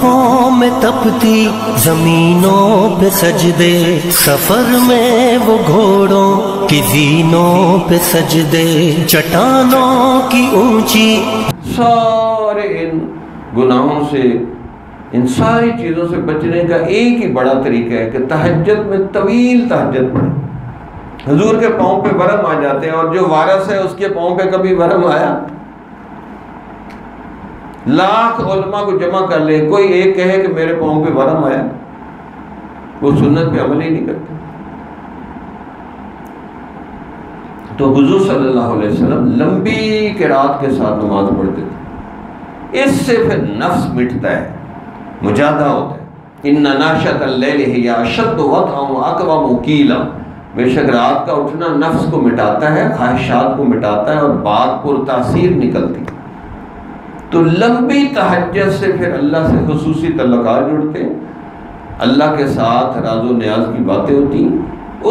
دھوپوں میں تپتی زمینوں پہ سجدے، سفر میں وہ گھوڑوں کی زینوں پہ سجدے، چٹانوں کی اونچی۔ سارے ان گناہوں سے، ان ساری چیزوں سے بچنے کا ایک ہی بڑا طریقہ ہے کہ تہجد میں طویل تہجد پڑھیں۔ حضور کے پاؤں پہ ورم آ جاتے ہیں، اور جو وارث ہے اس کے پاؤں پہ کبھی ورم آیا؟ لاکھ علماء کو جمع کر لے، کوئی ایک کہے کہ میرے پاؤں پہ ورم آیا؟ وہ سنت پہ عمل ہی نہیں کرتے۔ تو حضور صلی اللہ علیہ وسلم لمبی قرات کے ساتھ نماز پڑھتے تھے، اس سے پھر نفس مٹتا ہے، مجاہدہ ہوتا ہے۔ ان ناشۃ اللیل ہی اشد وطئا واقوم قیلا، بے شک رات کا اٹھنا نفس کو مٹاتا ہے، خواہشات کو مٹاتا ہے، اور بات پر تاثیر نکلتی ہے۔ تو لمبی تہجد سے پھر اللہ سے خصوصی تعلقات جڑتے ہیں، اللہ کے ساتھ راز و نیاز کی باتیں ہوتی ہیں،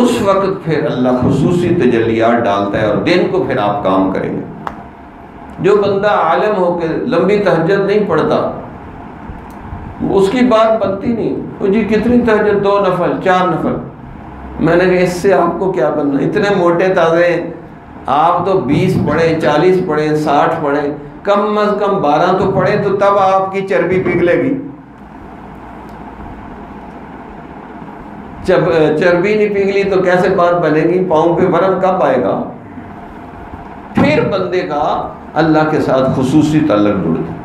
اس وقت پھر اللہ خصوصی تجلیات ڈالتا ہے، اور دن کو پھر آپ کام کریں گے۔ جو بندہ عالم ہو کے لمبی تہجد نہیں پڑھتا، اس کی بات بنتی نہیں۔ وہ جی کتنی تہجد، 2 نفل 4 نفل، میں نے کہا اس سے آپ کو کیا بننا، اتنے موٹے تازے ہیں، آپ تو 20 پڑھیں، 40 پڑھیں، 60 پڑھیں، کم از کم 12 تو پڑھیں، تو تب آپ کی چربی پگھلے گی۔ جب چربی نہیں پگھلی تو کیسے بات بنے گی؟ پاؤں پہ ورم کب آئے گا؟ پھر بندے کا اللہ کے ساتھ خصوصی تعلق جڑتا ہے۔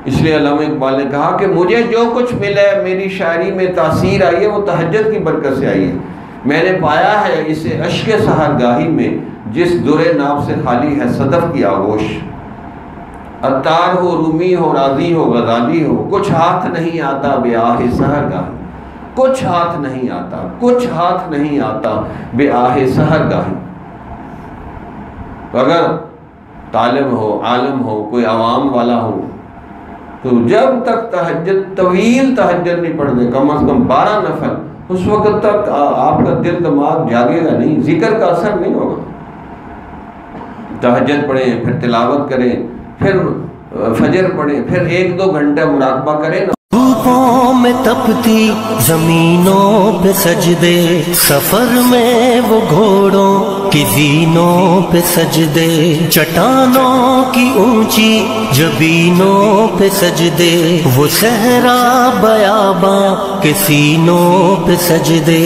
اس لیے علامہ اقبال نے کہا کہ مجھے جو کچھ ملا ہے، میری شاعری میں تاثیر آئی ہے، وہ تہجد کی برکت سے آئی ہے۔ میں نے پایا ہے اسے اشک سحرگاہی میں، جس در ناب سے خالی ہے صدف کی آغوش۔ عطار ہو، رومی ہو، راضی ہو، غزالی ہو، کچھ ہاتھ نہیں آتا بے آہ سحرگاہی، کچھ ہاتھ نہیں آتا، کچھ ہاتھ نہیں آتا بے آہ سحرگاہی۔ اگر طالب ہو، عالم ہو، کوئی عوام والا ہو، تو جب تک تہجد، طویل تہجد نہیں پڑھتے، کم از کم 12 نفل، اس وقت تک آپ کا دل دماغ جاگے گا نہیں، ذکر کا اثر نہیں ہوگا۔ تہجد پڑھیں، پھر تلاوت کریں، پھر فجر پڑھیں، پھر 1-2 گھنٹہ مراقبہ کریں۔ دھوپوں میں تپتی زمینوں پہ سجدے، سفر میں وہ گھوڑوں کی زینوں پہ سجدے، چٹانوں کی اونچی جبینوں پہ سجدے، وہ صحرا بیاباں کے سینوں پہ سجدے۔